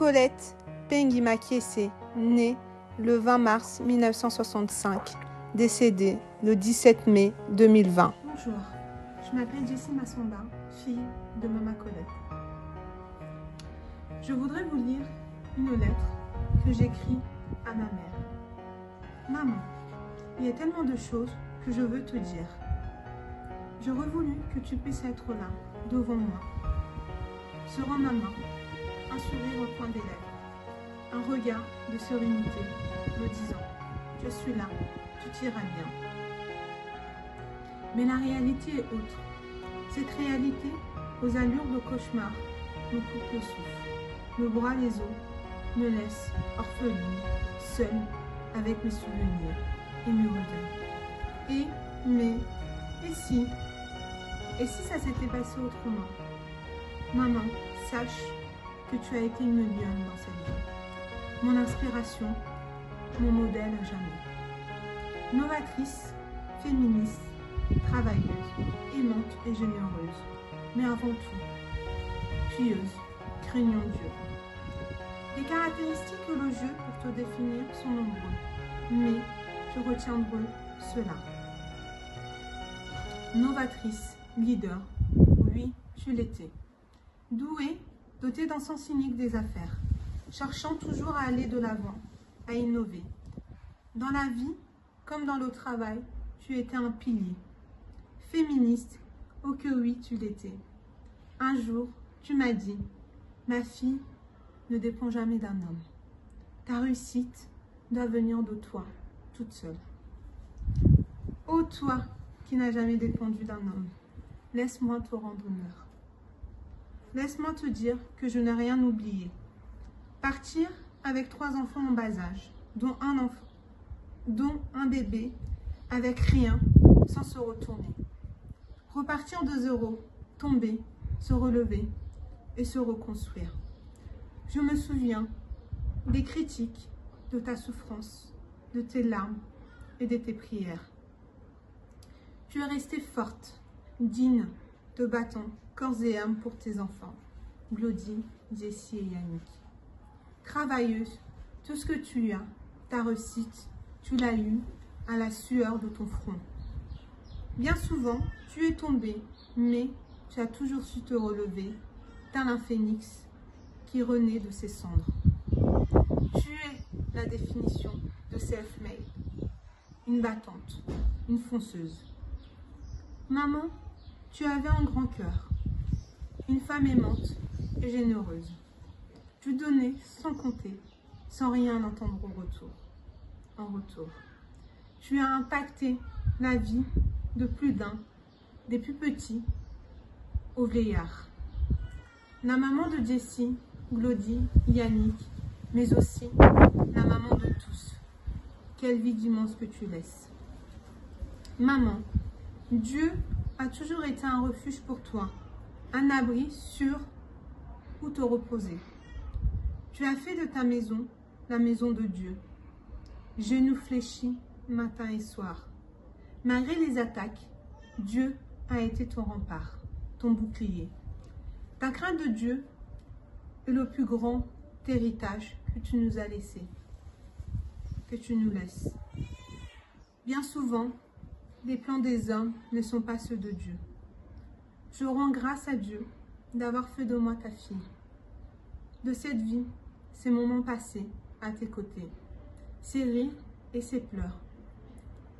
Colette Pengima Kiese, née le 20 mars 1965, décédée le 17 mai 2020. Bonjour, je m'appelle Jessie Massamba, fille de Maman Colette. Je voudrais vous lire une lettre que j'écris à ma mère. Maman, il y a tellement de choses que je veux te dire. J'aurais voulu que tu puisses être là, devant moi. Serrant ma main, un sourire au coin des lèvres, un regard de sérénité, me disant « Je suis là, tu t'iras bien ». Mais la réalité est autre. Cette réalité, aux allures de cauchemar, me coupe le souffle, me broie les os, me laisse orpheline, seule, avec mes souvenirs et mes regrets. Et si ça s'était passé autrement? Maman, sache que tu as été une lionne dans cette vie. Mon inspiration, mon modèle à jamais. Novatrice, féministe, travailleuse, aimante et généreuse, mais avant tout, pieuse, craignant Dieu. Les caractéristiques élogieuses pour te définir sont nombreuses, mais je retiendrai cela. Novatrice, leader, oui, tu l'étais. Douée, dotée d'un sens cynique des affaires, cherchant toujours à aller de l'avant, à innover. Dans la vie, comme dans le travail, tu étais un pilier. Féministe, oh que oui, tu l'étais. Un jour, tu m'as dit, ma fille ne dépend jamais d'un homme. Ta réussite doit venir de toi, toute seule. Ô toi qui n'as jamais dépendu d'un homme, laisse-moi te rendre honneur. Laisse-moi te dire que je n'ai rien oublié. Partir avec 3 enfants en bas âge, dont un bébé avec rien, sans se retourner. Repartir de zéro, tomber, se relever et se reconstruire. Je me souviens des critiques, de ta souffrance, de tes larmes et de tes prières. Tu es restée forte, digne, te battant corps et âme pour tes enfants, Glody, Jessie et Yannick. Travailleuse, tout ce que tu as, ta réussite, tu l'as eu à la sueur de ton front. Bien souvent, tu es tombée, mais tu as toujours su te relever, tel un phénix qui renaît de ses cendres. Tu es la définition de self-made, une battante, une fonceuse. Maman, tu avais un grand cœur, une femme aimante et généreuse. Tu donnais sans compter, sans rien entendre en retour. Tu as impacté la vie de plus d'un, des plus petits aux vieillards. La maman de Jessie, Glody, Yannick, mais aussi la maman de tous. Quelle vie d'immense que tu laisses. Maman, Dieu a toujours été un refuge pour toi, un abri sûr où te reposer. Tu as fait de ta maison la maison de Dieu. Genoux fléchis matin et soir. Malgré les attaques, Dieu a été ton rempart, ton bouclier. Ta crainte de Dieu est le plus grand héritage que tu nous as laissé, que tu nous laisses. Bien souvent, les plans des hommes ne sont pas ceux de Dieu. Je rends grâce à Dieu d'avoir fait de moi ta fille. De cette vie, ces moments passés à tes côtés, ces rires et ces pleurs,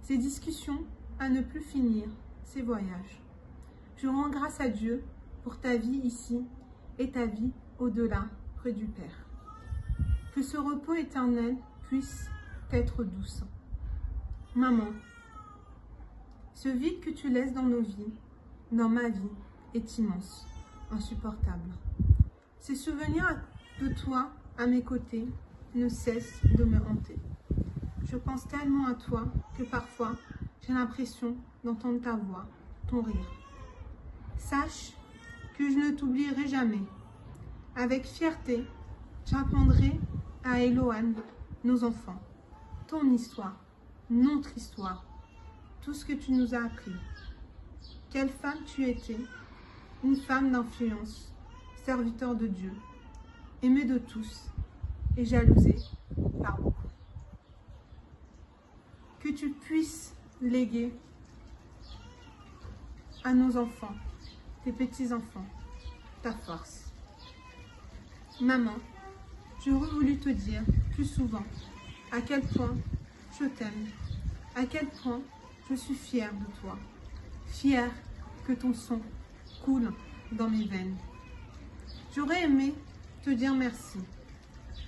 ces discussions à ne plus finir, ces voyages. Je rends grâce à Dieu pour ta vie ici et ta vie au-delà, près du Père. Que ce repos éternel puisse être douce. Maman, ce vide que tu laisses dans nos vies, dans ma vie, est immense, insupportable. Ces souvenirs de toi à mes côtés ne cessent de me hanter. Je pense tellement à toi que parfois j'ai l'impression d'entendre ta voix, ton rire. Sache que je ne t'oublierai jamais. Avec fierté, j'apprendrai à Eloane, nos enfants, ton histoire, notre histoire, tout ce que tu nous as appris. Quelle femme tu étais, une femme d'influence, serviteur de Dieu. aimé de tous et jalousé par beaucoup. Que tu puisses léguer à nos enfants, tes petits-enfants, ta force. Maman, j'aurais voulu te dire plus souvent à quel point je t'aime, à quel point je suis fière de toi, fière que ton sang coule dans mes veines. J'aurais aimé te dire merci.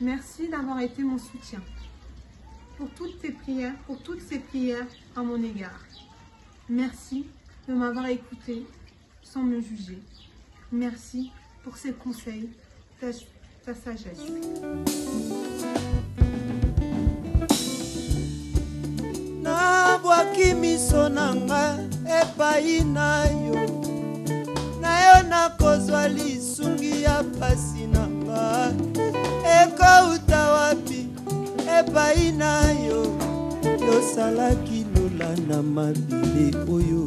Merci d'avoir été mon soutien. Pour toutes ces prières à mon égard. Merci de m'avoir écouté sans me juger. Merci pour ces conseils, ta sagesse. Nabwaki miso nanga epai na yo nakozwa lisungi ya pasi nanga ekauta wapi epai na yo yosalaki lola na mabele oyo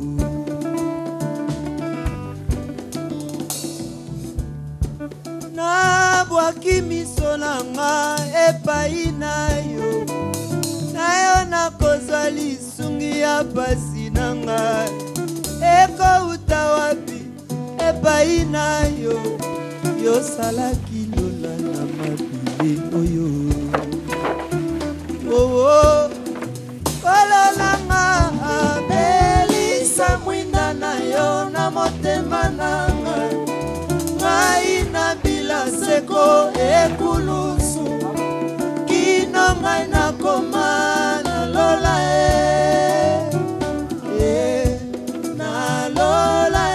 nabwaki miso nanga epai na yo nakozwa lisungi ya pasi nanga ekauta wapi epai na yo yosalaki lola na mabele oyo oh, kololanga abelisa mwinda na yo na motema nanga ngai na bila seko ekulusu kino ngai nakoma na lola na lola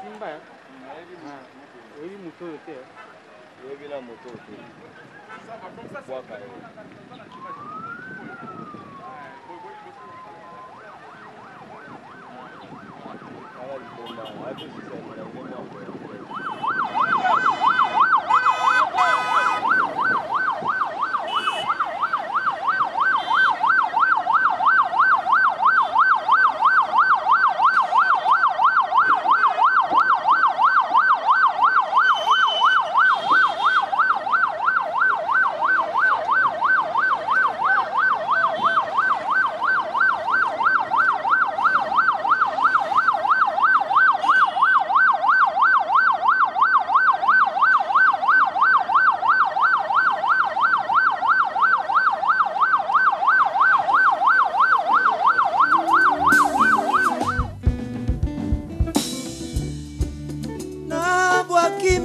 Simba ya? Wewe moto yote. Wewe bila moto yote. Bwaka hiyo. Ala likomba, hapo sasa tunaenda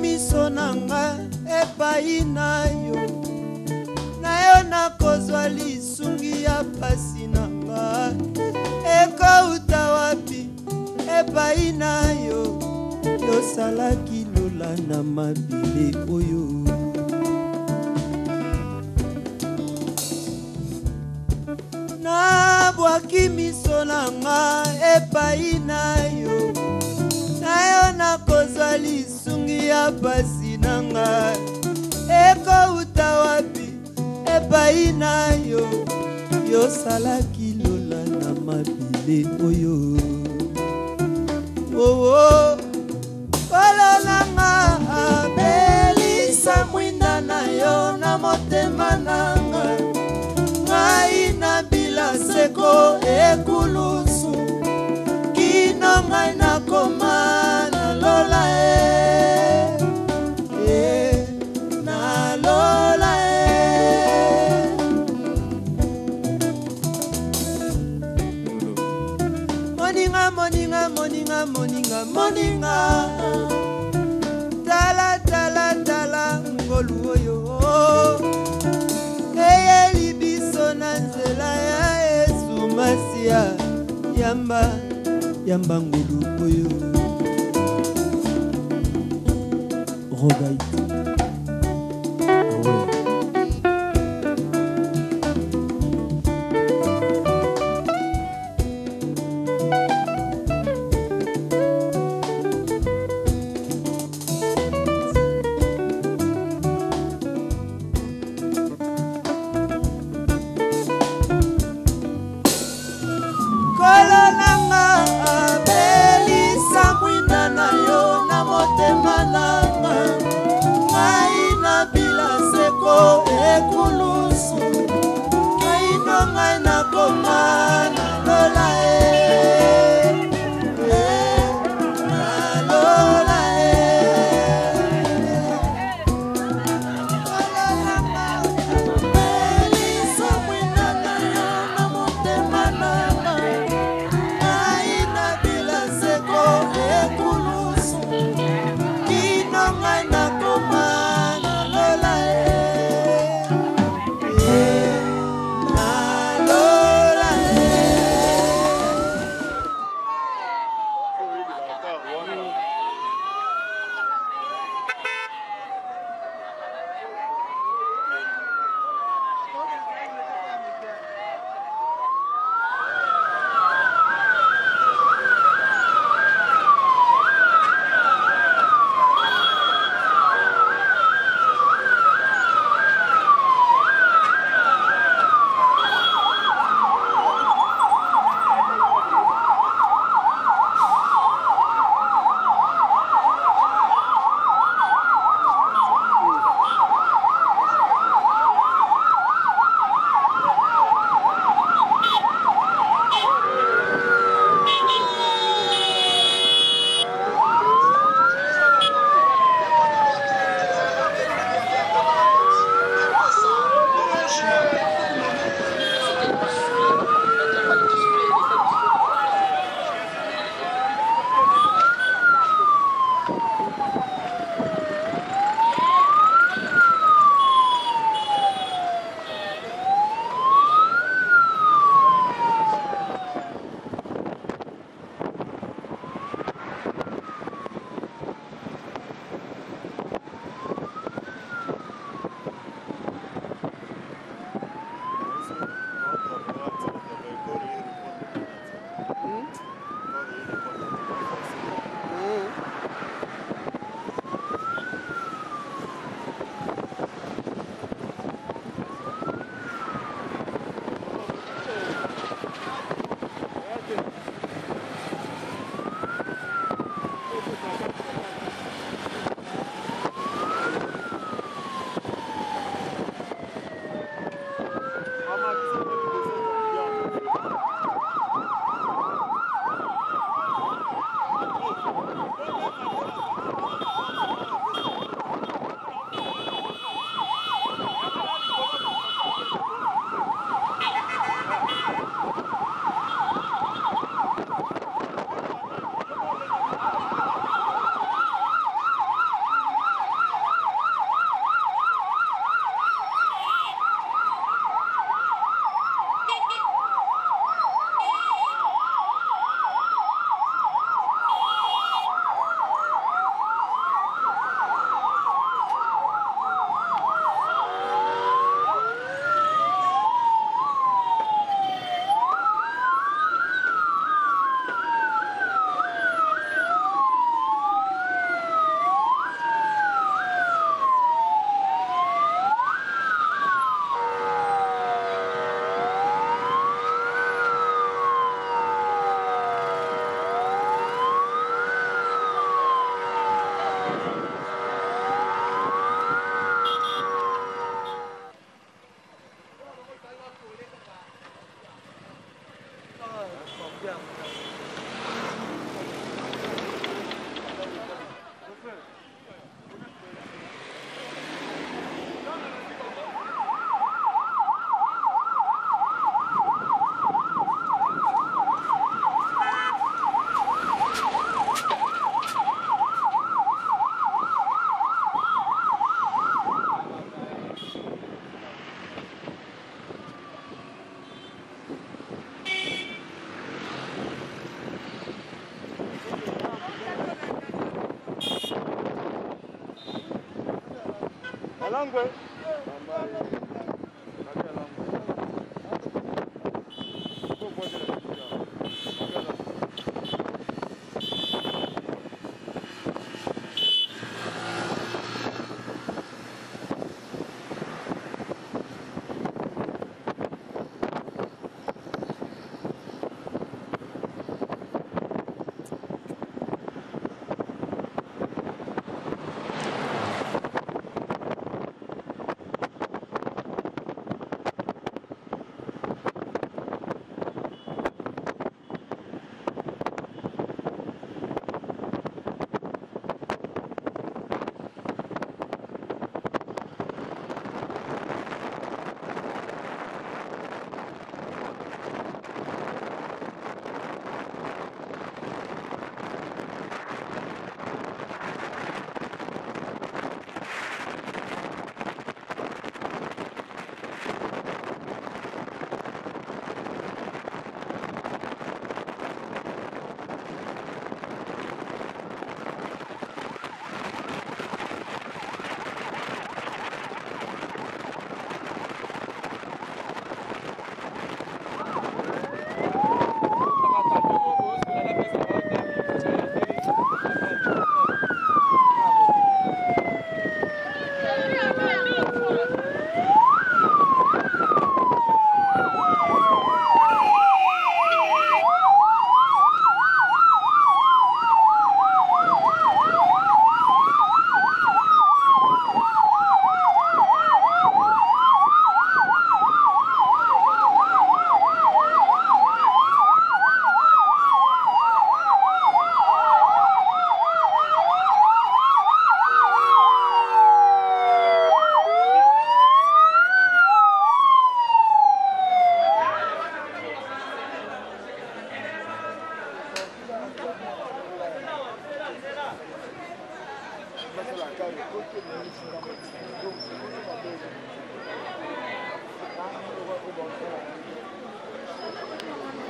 miso nanga epai na yo nakozwa lisungi ya pasi nanga ekouta wapi epai na yo yosalaki lola na mabele oyo nabwaki miso nanga epai na yo nakozwa lisungi ya pasi nanga ekouta wapi epai na yo yosalaki lola na mabele oyo ololanga abelisa mwinda na yo na motema nanga ngai na bila seko ekulusu moninga moninga moninga moninga moninga tala tala tala ngolu oyo eyeli biso na nzela ya Yesu Masia yamba yamba ngolu oyo Rogaï.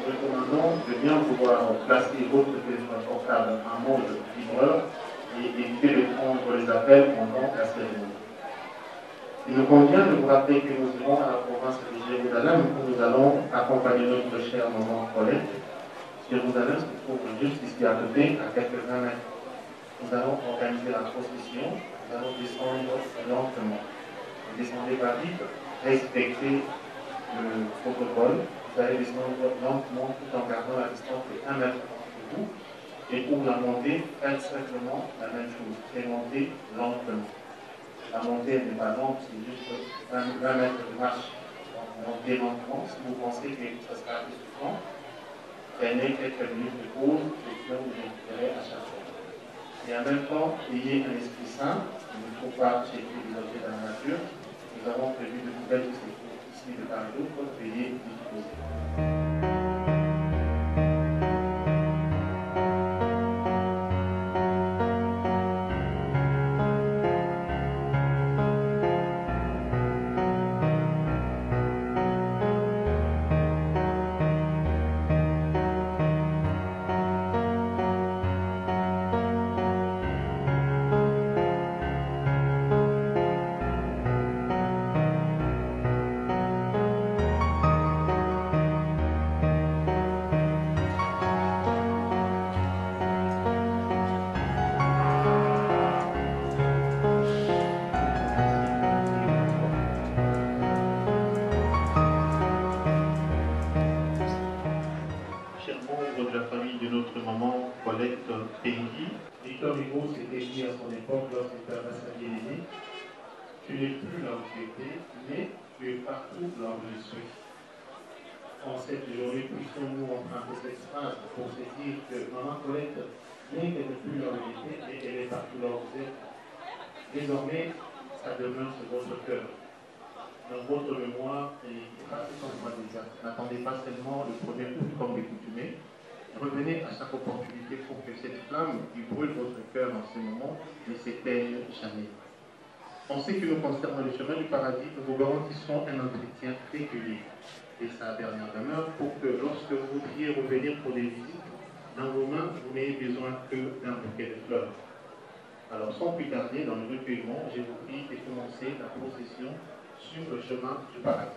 recommandons de bien pouvoir placer votre téléphone portable en mode vibreur et éviter de prendre les appels pendant la cérémonie. Il nous convient de vous rappeler que nous irons à la province de Jérusalem où nous allons accompagner notre cher maman Colette. Jérusalem se trouve juste ici à côté, à quelques 20 mètres. Nous allons organiser la procession, nous allons descendre lentement. Vous descendez pas vite, respectez le protocole. Vous allez descendre lentement tout en gardant la distance de 1 mètre entre vous. Et pour la montée, faites simplement la même chose. C'est monter lentement. La montée n'est pas lente, c'est juste 20 mètres de marche. Donc montez lentement. Si vous pensez que ce sera plus souffrant, prenez quelques minutes de pause et puis vous récupérez à chaque fois. Et en même temps, ayez un esprit sain. Il ne faut pas checker les objets dans la nature. Nous avons prévu de vous faire tous ces cours ici de part et d'autre. Veuillez disposer. Victor Hugo s'était dit à son époque, lorsqu'il était assassiné, tu n'es plus là où tu étais, mais tu es partout là où je suis. En cette journée, puissions-nous emprunter cette phrase pour se dire que Maman Colette n'est plus là où elle était, mais elle est partout là où vous êtes. Désormais, ça demeure sur votre cœur, dans votre mémoire, et passez comme moi déjà. N'attendez pas seulement le premier coup comme des coutumés. Revenez à chaque opportunité pour que cette flamme qui brûle votre cœur en ce moment ne s'éteigne jamais. En ce qui nous concerne le chemin du paradis, nous vous garantissons un entretien régulier et sa dernière demeure pour que lorsque vous voudriez revenir pour des visites, dans vos mains, vous n'ayez besoin que d'un bouquet de fleurs. Alors, sans plus tarder, dans le recueillement, je vous prie de commencer la procession sur le chemin du paradis.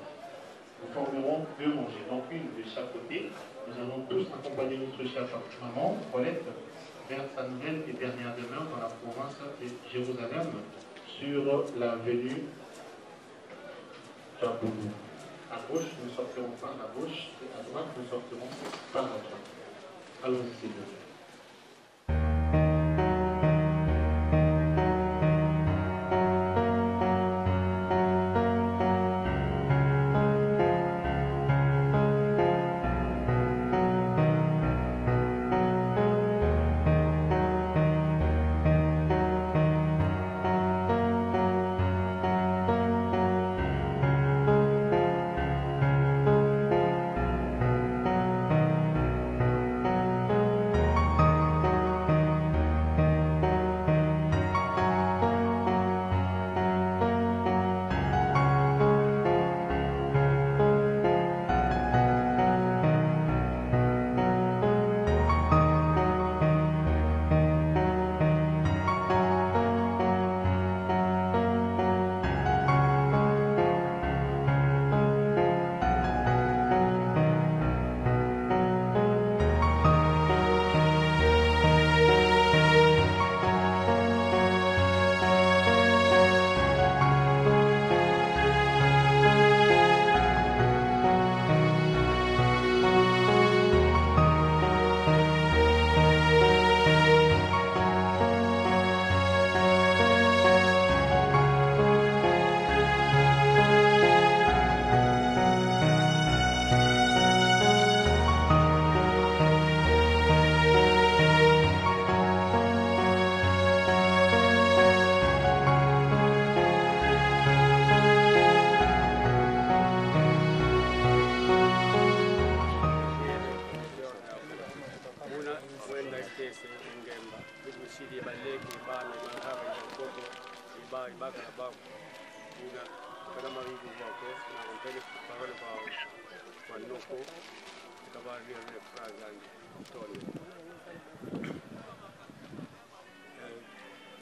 Nous formerons 2 rangées, donc une de chaque côté. Nous allons tous accompagner notre chère maman, Paulette, vers sa nouvelle et dernière demeure dans la province de Jérusalem, sur l'avenue Jaboulou. À gauche, nous sortirons par la gauche, et à droite, nous sortirons par la droite. Allons-y, s'il vous plaît.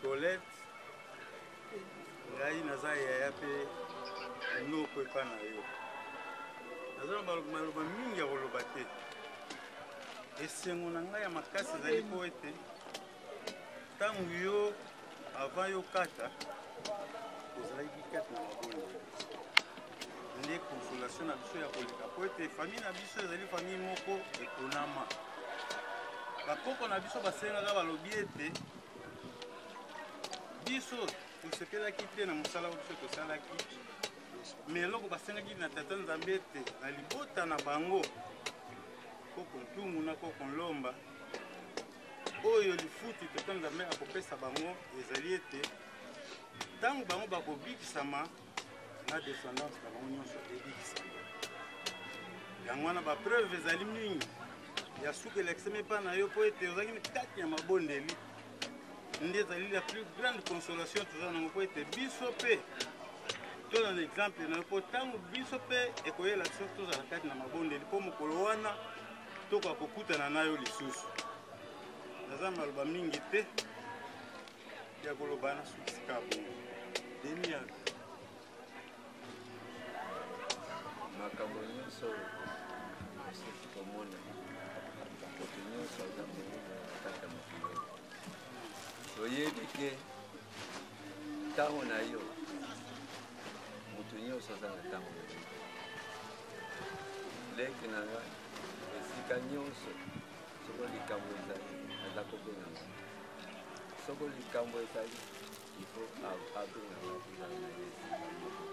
Paulette, ngai naza yaya pe noko epa na yo. Naza na maloba mingi ya koloba te. Esengo na ngai ya makasi ezali po ete ntango yo avant yo kata ozalaki kati na mabongo. Nde consolation na biso ya koleka po ete famille na biso ezali famille moko ekonama. Bakoko na biso basengaka balobi ete biso tosepelaki te na mosala oyo biso tosalaki, me eloko basengaki na tata nzambe ete na libota na bango koko ntungu na koko nlomba oyo lifuti tata nzambe akopesa bango ezali ete ntango bango bakobikisama na descendance na bango nyonso ebikisama. Yango wana bapreuve ezali mingi ya suka elekisema epa na yo po ete ozalaki kati ya mabondeli. Nde ezali la plus grande consolation toza nango po ete biso mpe toza na exemple na yo po ntango biso mpe ekoyela biso tozala kati na mabondeli mpo mokolo wana tokoka kokutana na yo lisusu. Naza maloba mingi te ya koloba na sukisika bongo denia makambo nyonso soki komona moto nyonso aza monene kati ya mokili toyebi ke ntango na yo moto nyonso aza na ntango na yo leki na nga esika nyonso soko likambo ezali aza kobenganga soko likambo ezali ifo abenganga ezali na esika moko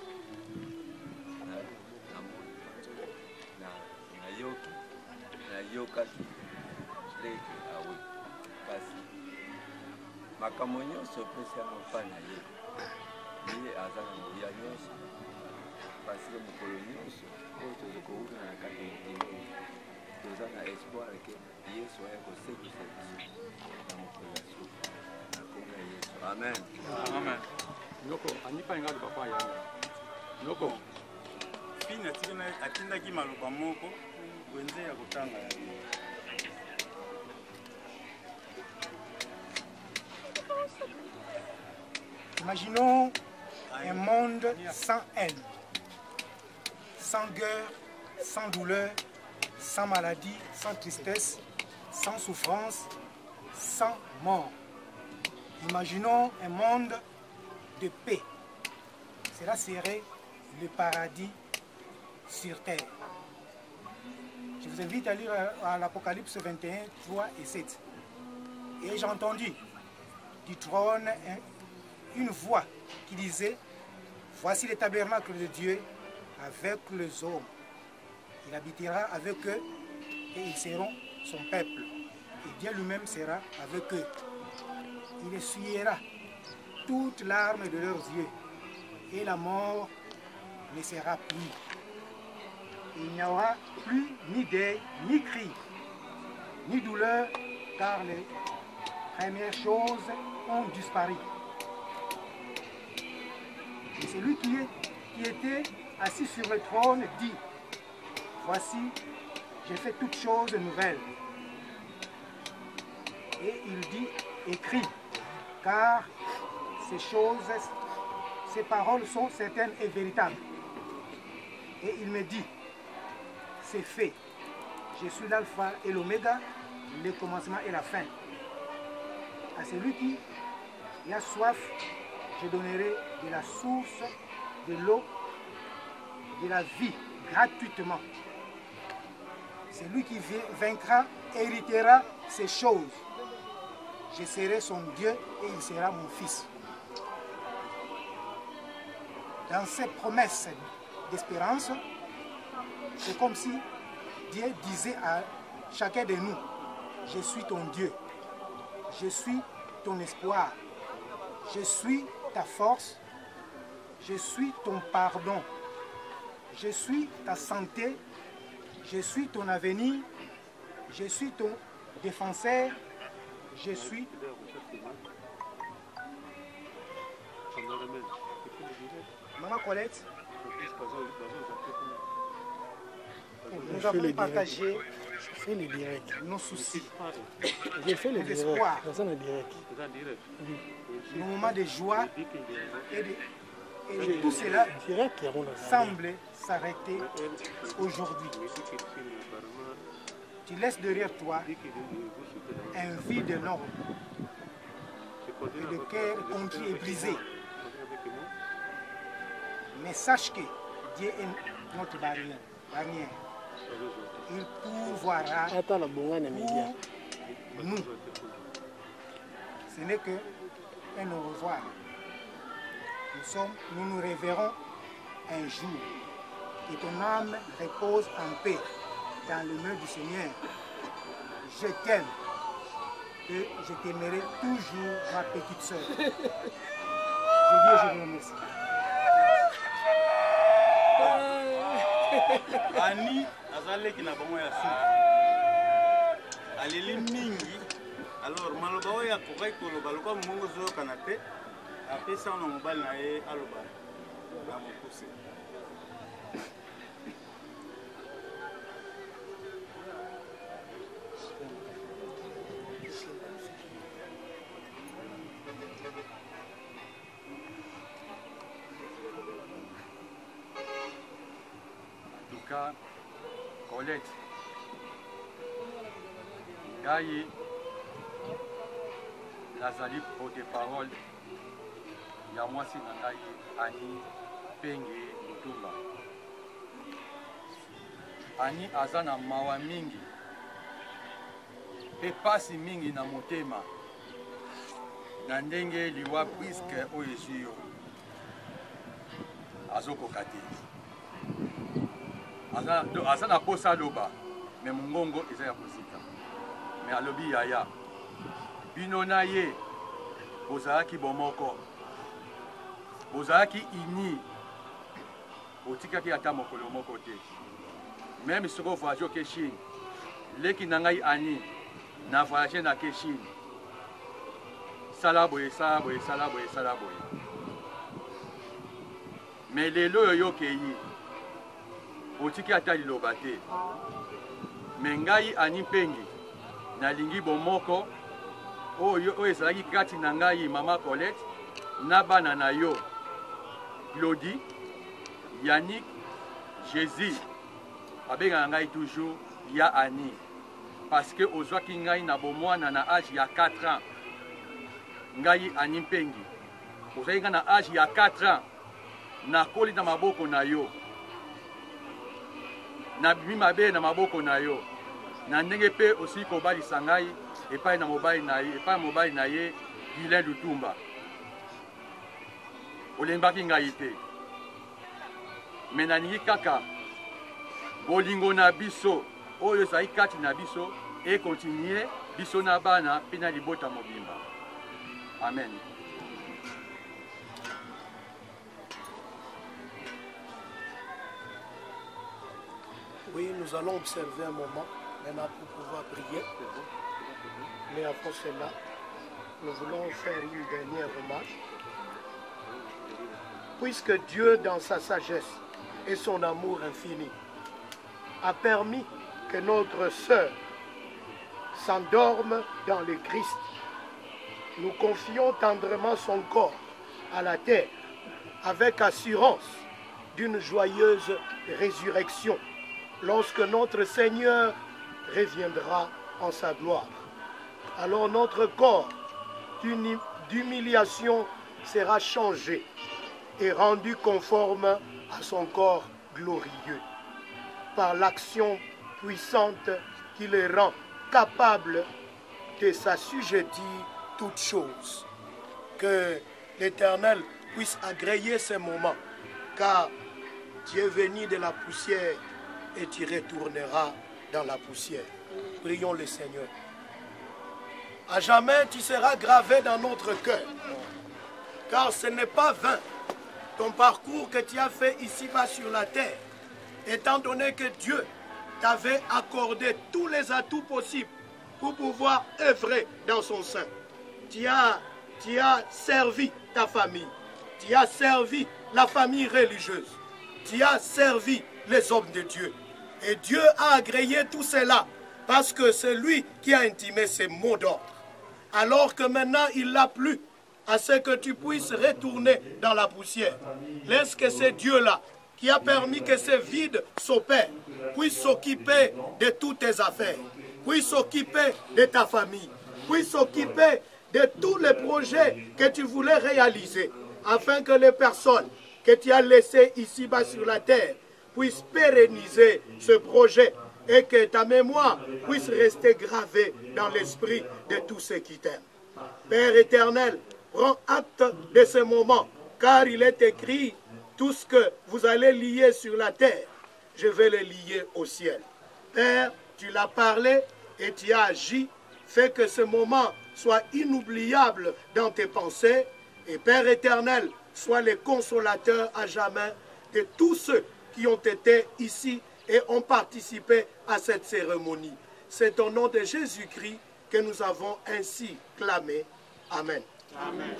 nayoki nayokaki leki awe kasi makambo nyonso opesi yango mpa na ye ye aza na moya nyonso pasike mokolo nyonso oyo toza kowuta na kati ya mokili toza na espoir ke yesu aya kosekisa biso na mokolo ya suka na kombo ya yesu amen amen. Noko anipa inga lupa kwa yana. Noko Pina atindaki maloba moko wenze ya kotanga ya yo. Imaginons un monde sans haine, sans guerre, sans douleur, sans maladie, sans tristesse, sans souffrance, sans mort. Imaginons un monde de paix. Cela serait le paradis sur terre. Je vous invite à lire à l'Apocalypse 21, 3 et 7. Et j'ai entendu du trône une voix qui disait: voici le tabernacle de Dieu avec les hommes. Il habitera avec eux et ils seront son peuple. Et Dieu lui-même sera avec eux. Il essuiera toutes larmes de leurs yeux et la mort ne sera plus. Il n'y aura plus ni deuil, ni cri, ni douleur, car les premières choses ont disparu. Et celui qui était assis sur le trône dit: voici, j'ai fait toutes choses nouvelles. Et il dit: écris, car ces paroles sont certaines et véritables. Et il me dit: c'est fait. Je suis l'alpha et l'oméga, le commencement et la fin. À celui qui a soif, je donnerai de la source de l'eau de la vie gratuitement. Celui qui vaincra héritera ces choses. Je serai son Dieu et il sera mon fils. Dans ces promesses d'espérance, c'est comme si Dieu disait à chacun de nous: je suis ton Dieu, je suis ton espoir, je suis ta force, je suis ton pardon, je suis ta santé, je suis ton avenir, je suis ton défenseur, je suis... Maman Colette, nous avons partagé nos soucis, nos espoirs, nos moments de joie et tout cela semble s'arrêter aujourd'hui. Tu laisses derrière toi un vide énorme et le cœur contrit et brisé. Mais sache que Dieu est notre barrière. Il pourvoira pour nous. Ce n'est qu'un au revoir. Nous nous reverrons un jour. Que ton âme repose en paix dans le nom du Seigneur. Je t'aime et je t'aimerai toujours, ma petite sœur. Je dis et je vous remercie. Ani azaleki na bango ya suka aleli mingi alors maloba oyo akokai koloba lokwa mongo ozokana te apesa na mobali na ye aloba na mokuse. Colette, Gaï, Lazali porte-parole, Yamwasi Nangaï, Ani, Penge, Mutumba. Ani azana mawa mingi, pe pasi mingi na motema, na ndenge liwa briske oyesuyo, azoko kate. Azana posa loba, mais mungongo eza ya kozika. Mais alobi yaya, bino na ye, bozalaki bomoko, bozalaki ini, otikaki ata mokolo moko te. Même soko voyage ke Chine, leki nangai ani, na voyage na ke Chine. Salaboye, salaboye, salaboye, salaboye. Mais lelo yo keyi, otiki ata liloba te. Me ngai ani pengi nalingi bomoko oyo ezalaki kati na ngai mama Colette na bana na yo Claudie, Yannick, Jésus. Abengaka ngai toujours ya Annie. Parce que ozwaki ngai na bomwana na âge ya 4 ans. Ngai Annie Mpengi. Ozwaki ngai na âge ya 4 ans. Nakoli na maboko na yo. Na bimi mabe na maboko na yo. Na ndenge pe aussi kobalisa ngai epai na mobali na ye Guylain Lutumba. Olembaki ngai te. Me naningi kaka bolingo na biso oyo ezali kati na biso e continue biso na bana mpe na libota mobimba. Amen. Oui, nous allons observer un moment maintenant pour pouvoir prier. Mais après cela, nous voulons faire une dernière remarque. Puisque Dieu, dans sa sagesse et son amour infini, a permis que notre sœur s'endorme dans le Christ, nous confions tendrement son corps à la terre avec assurance d'une joyeuse résurrection lorsque notre Seigneur reviendra en sa gloire. Alors notre corps d'humiliation sera changé et rendu conforme à son corps glorieux par l'action puissante qui le rend capable de s'assujettir toutes choses. Que l'Éternel puisse agréer ces moments, car tu es venu de la poussière et tu retourneras dans la poussière. Prions le Seigneur. À jamais tu seras gravé dans notre cœur, car ce n'est pas vain ton parcours que tu as fait ici-bas sur la terre, étant donné que Dieu t'avait accordé tous les atouts possibles pour pouvoir œuvrer dans son sein. Tu as servi ta famille, tu as servi la famille religieuse, tu as servi les hommes de Dieu. Et Dieu a agréé tout cela parce que c'est lui qui a intimé ces mots d'ordre. Alors que maintenant il l'a plu à ce que tu puisses retourner dans la poussière. Laisse que c'est Dieu-là qui a permis que ce vide s'opère, puisse s'occuper de toutes tes affaires, puisse s'occuper de ta famille, puisse s'occuper de tous les projets que tu voulais réaliser, afin que les personnes que tu as laissées ici-bas sur la terre puissent pérenniser ce projet et que ta mémoire puisse rester gravée dans l'esprit de tous ceux qui t'aiment. Père éternel, prends acte de ce moment, car il est écrit: tout ce que vous allez lier sur la terre, je vais le lier au ciel. Père, tu l'as parlé et tu as agi, fais que ce moment soit inoubliable dans tes pensées. Et Père éternel, sois le consolateur à jamais de tous ceux qui ont été ici et ont participé à cette cérémonie. C'est au nom de Jésus-Christ que nous avons ainsi clamé. Amen. Amen.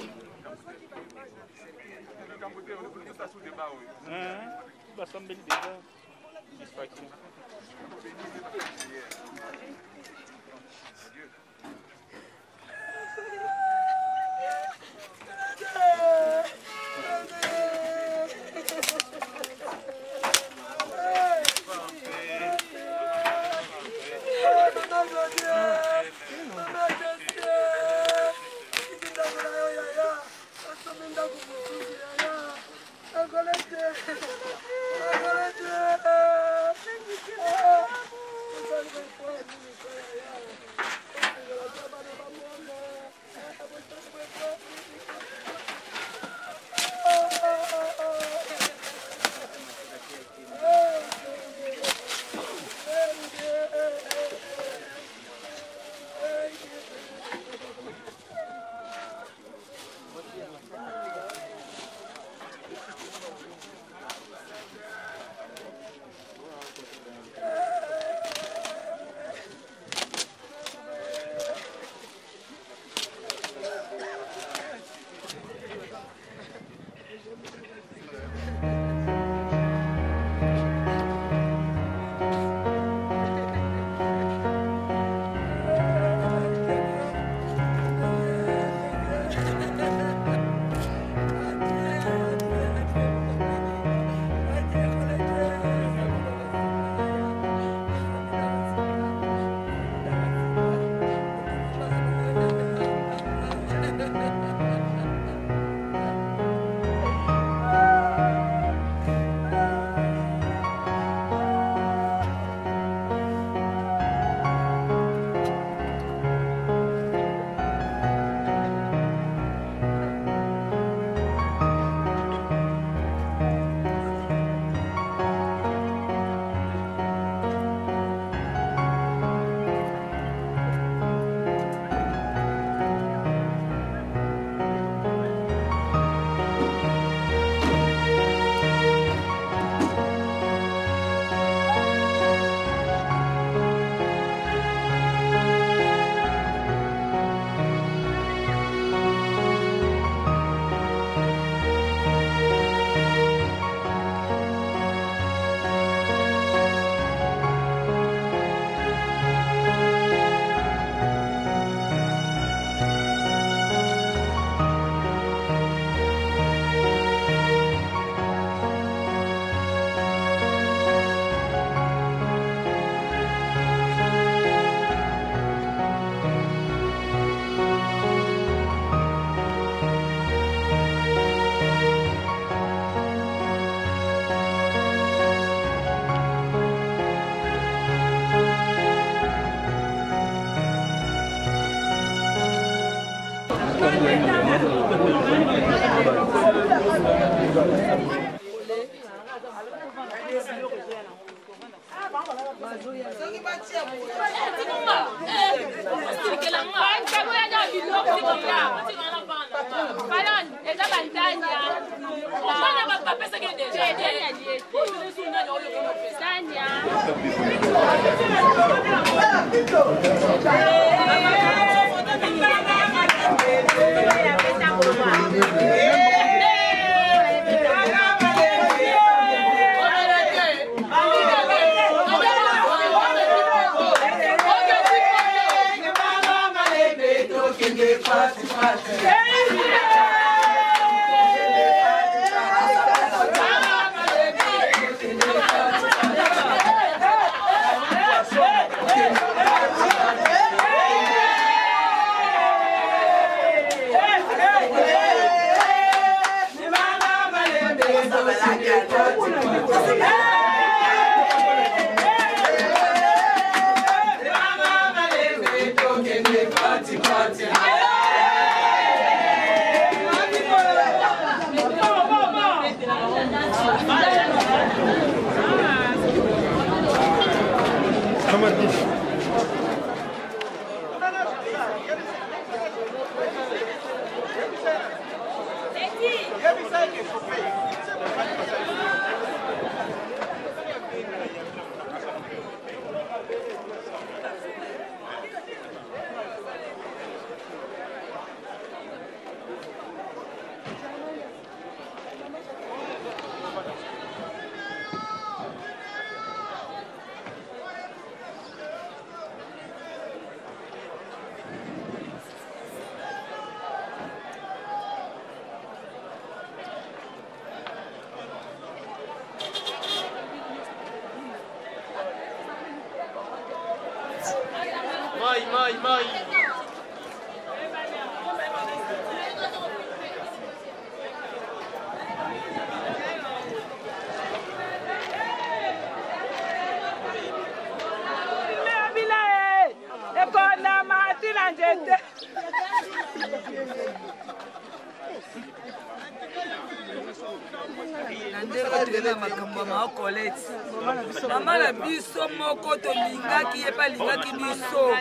Maman la biso moko to lingaki ye pa lingaki biso.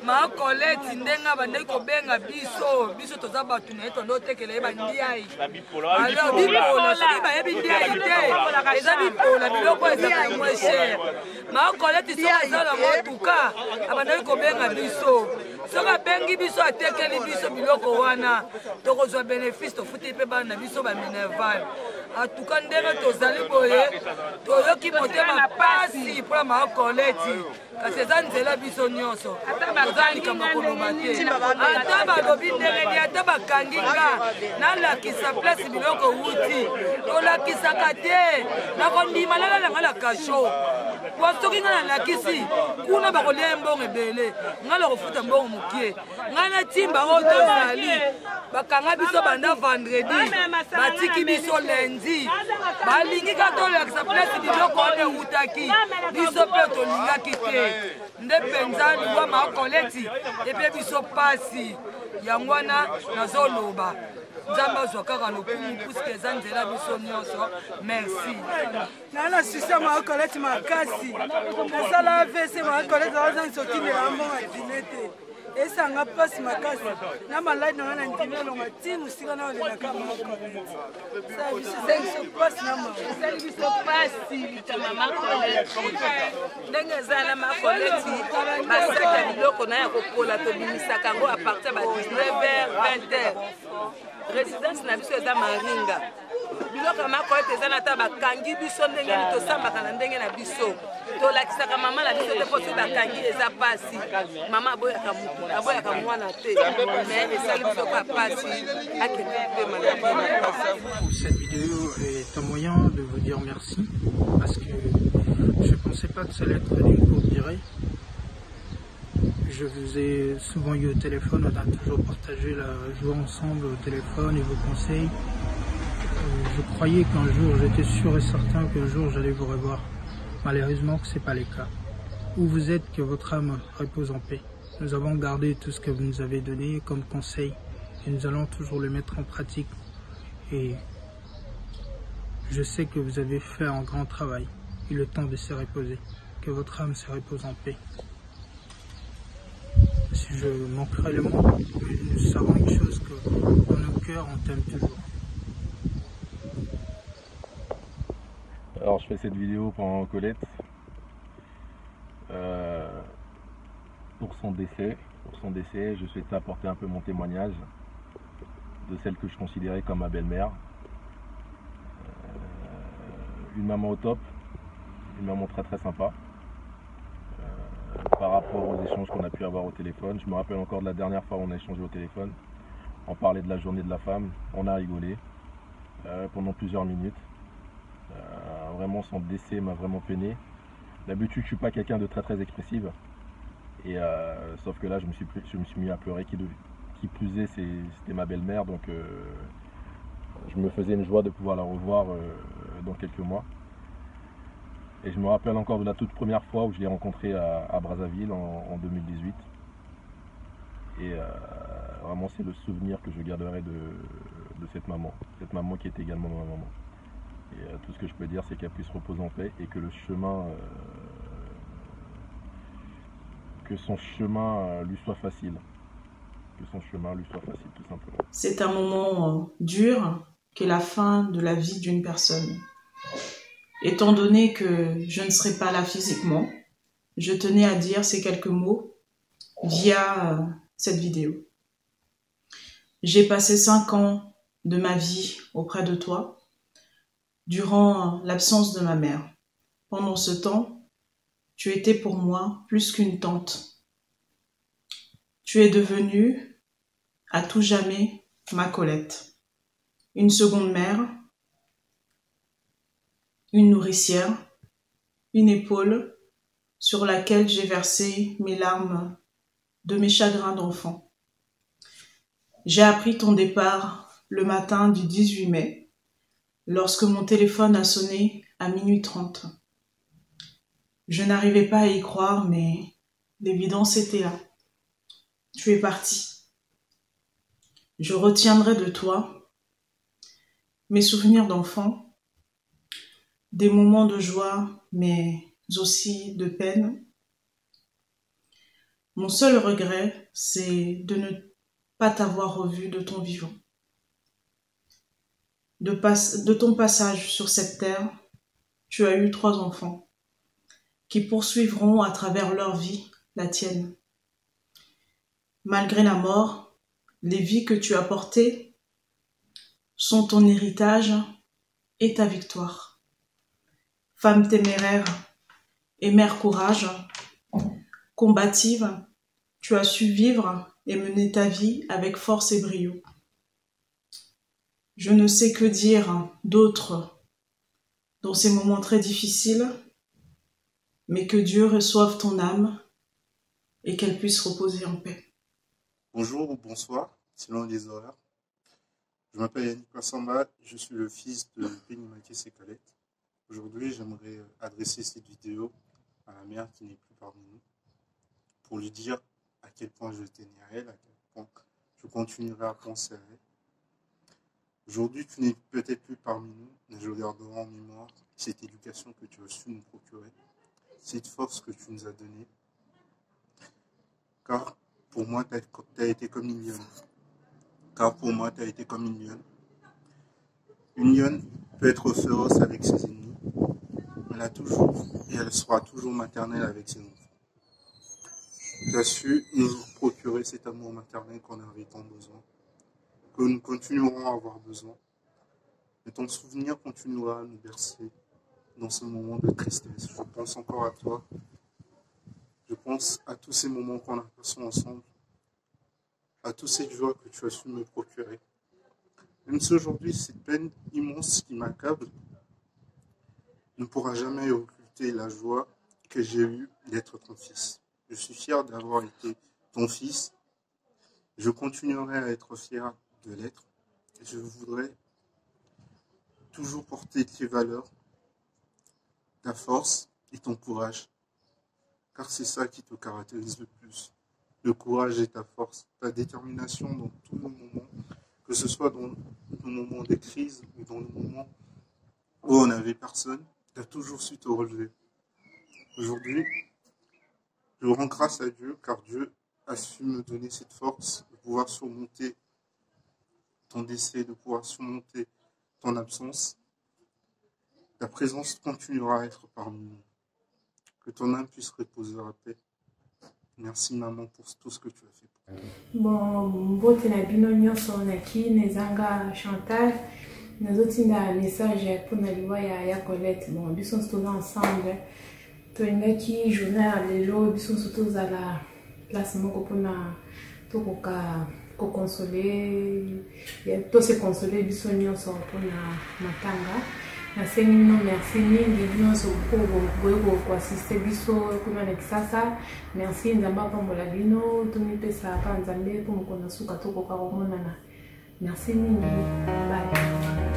Ma Colette ndenga bande ko benga biso toza batu na eto ndo tekele ba ndiai. Alors bipola soki ba yebi ndiai te. Eza bipola biloko eza moins cher. Ma Colette soki za la motuka abande ko benga biso. Soka bengi biso atekeli biso biloko wana. Tokozwa bénéfice to futi pe bana biso ba minerval. En tout cas, nous sommes boye, toyoki motema pasi pour ma Colette. Kasi zanzela biso nyonso. Tozali kama koloba te. Ata balobi ndenge ata bakanginga nalakisa place biloko wuti. Tolakisaka te. Nakondima nalanga la kasho. Wasoki nga nalakisi kuna bakolia mbongo ebele. Nga la kofuta mbongo mukie. Nga na timba oyo tozali. Bakanga biso banda vendredi. Batiki biso lundi. Balingi katolakisa place biloko wana ewutaki. Biso pe tolingaki te. Nde penza liwa ma Colette epe biso pasi yango wana nazoloba nzambe azwa kaka lokumu puisque eza nzela biso nyonso merci nana sisa ma Colette makasi nasala avese ma Colette aza nsokindela mbongo dine te esanga pasi makasi na maladi nanga na ndimi elonga tinu sika na olelaka ma Colette sa biso ezabiso pasi na mama esali biso pasi litama ma Colette ndenge ezala ma Colette basaka biloko na ya kokola tobimisaka yango apartir ba 19h 20h résidence na biso eza maringa biloko ma Colette eza na ta bakangi biso ndenge ni tosambaka na ndenge na biso tolakisaka mama la biso te po so bakangi eza pasi mama aboyaka mwana te mais esali biso pa pasi akende pe maladi. Cette vidéo est un moyen de vous dire merci parce que je ne pensais pas que ça allait être d'une courte durée. Je vous ai souvent eu au téléphone, on a toujours partagé la joie ensemble au téléphone et vos conseils. Je croyais qu'un jour, j'étais sûr et certain qu'un jour j'allais vous revoir. Malheureusement, ce n'est pas le cas. Où vous êtes, que votre âme repose en paix. Nous avons gardé tout ce que vous nous avez donné comme conseil et nous allons toujours le mettre en pratique. Et je sais que vous avez fait un grand travail. Il est le temps de se reposer. Que votre âme se repose en paix. Si je manquerai le mot, nous savons une chose, que dans nos cœurs, on t'aime toujours. Alors je fais cette vidéo pour Colette. Pour son décès, je souhaitais apporter un peu mon témoignage de celle que je considérais comme ma belle-mère. Une maman au top, une maman très très sympa. Par rapport aux échanges qu'on a pu avoir au téléphone, je me rappelle encore de la dernière fois où on a échangé au téléphone. On parlait de la journée de la femme, on a rigolé pendant plusieurs minutes. Vraiment son décès m'a vraiment peiné. D'habitude je suis pas quelqu'un de très très expressif. Et sauf que là je me suis mis à pleurer, qui plus est c'était ma belle-mère, donc je me faisais une joie de pouvoir la revoir dans quelques mois. Et je me rappelle encore de la toute première fois où je l'ai rencontrée à Brazzaville en 2018. Et vraiment c'est le souvenir que je garderai de cette maman qui était également ma maman. Et tout ce que je peux dire, c'est qu'elle puisse reposer en paix et que le chemin, que son chemin lui soit facile. Que son chemin lui soit facile, tout simplement. C'est un moment dur qu'est la fin de la vie d'une personne. Étant donné que je ne serai pas là physiquement, je tenais à dire ces quelques mots via cette vidéo. J'ai passé 5 ans de ma vie auprès de toi, durant l'absence de ma mère. Pendant ce temps, tu étais pour moi plus qu'une tante. Tu es devenue, à tout jamais, ma Colette. Une seconde mère, une nourricière, une épaule sur laquelle j'ai versé mes larmes de mes chagrins d'enfant. J'ai appris ton départ le matin du 18 mai, lorsque mon téléphone a sonné à minuit 30. Je n'arrivais pas à y croire, mais l'évidence était là. Tu es parti. Je retiendrai de toi mes souvenirs d'enfant, des moments de joie, mais aussi de peine. Mon seul regret, c'est de ne pas t'avoir revu de ton vivant. De ton passage sur cette terre, tu as eu 3 enfants qui poursuivront à travers leur vie la tienne. Malgré la mort, les vies que tu as portées sont ton héritage et ta victoire. Femme téméraire et mère courage, combative, tu as su vivre et mener ta vie avec force et brio. Je ne sais que dire d'autre dans ces moments très difficiles, mais que Dieu reçoive ton âme et qu'elle puisse reposer en paix. Bonjour ou bonsoir, selon les horaires. Je m'appelle Yannick Massamba, je suis le fils de Penny Makese Colette. Aujourd'hui, j'aimerais adresser cette vidéo à la mère qui n'est plus parmi nous, pour lui dire à quel point je tenais à elle, à quel point je continuerai à penser à elle. Aujourd'hui, tu n'es peut-être plus parmi nous, mais je garderai en mémoire cette éducation que tu as su nous procurer, cette force que tu nous as donnée. Car pour moi, tu as été comme une lionne. Car pour moi, tu as été comme une lionne. Une lionne peut être féroce avec ses ennemis, mais elle a toujours et elle sera toujours maternelle avec ses enfants. Tu as su nous procurer cet amour maternel qu'on avait tant besoin, que nous continuerons à avoir besoin. Et ton souvenir continuera à nous bercer dans ce moment de tristesse. Je pense encore à toi. Je pense à tous ces moments qu'on a passés ensemble, à toutes ces joies que tu as su me procurer. Même si aujourd'hui, cette peine immense qui m'accable ne pourra jamais occulter la joie que j'ai eue d'être ton fils. Je suis fier d'avoir été ton fils. Je continuerai à être fier de l'être. Je voudrais toujours porter tes valeurs, ta force et ton courage. Car c'est ça qui te caractérise le plus. Le courage et ta force, ta détermination dans tous les moments que ce soit dans nos moments de crise ou dans nos moments où on n'avait personne, tu as toujours su te relever. Aujourd'hui, je rends grâce à Dieu car Dieu a su me donner cette force de pouvoir surmonter ton décès, de pouvoir surmonter ton absence. Ta présence continuera à être parmi nous. Que ton âme puisse reposer en paix. Merci maman pour tout ce que tu as fait pour nous. Bon, mbote na bino nyonso naki nezanga Chantal. Nazotinda message pour na liwa ya Colette. Bon, biso tous ensemble. Toingaki journal lelo biso tous à la place moko pona tokoka ko consoler. To se consoler biso nyonso pona matanga. Merci nyonso pour assister biso kuna na kisasa. Merci nzamba pambola bino tomipesa pa nzambe po mokona suka tokoka komonana. Merci mingi. Bye.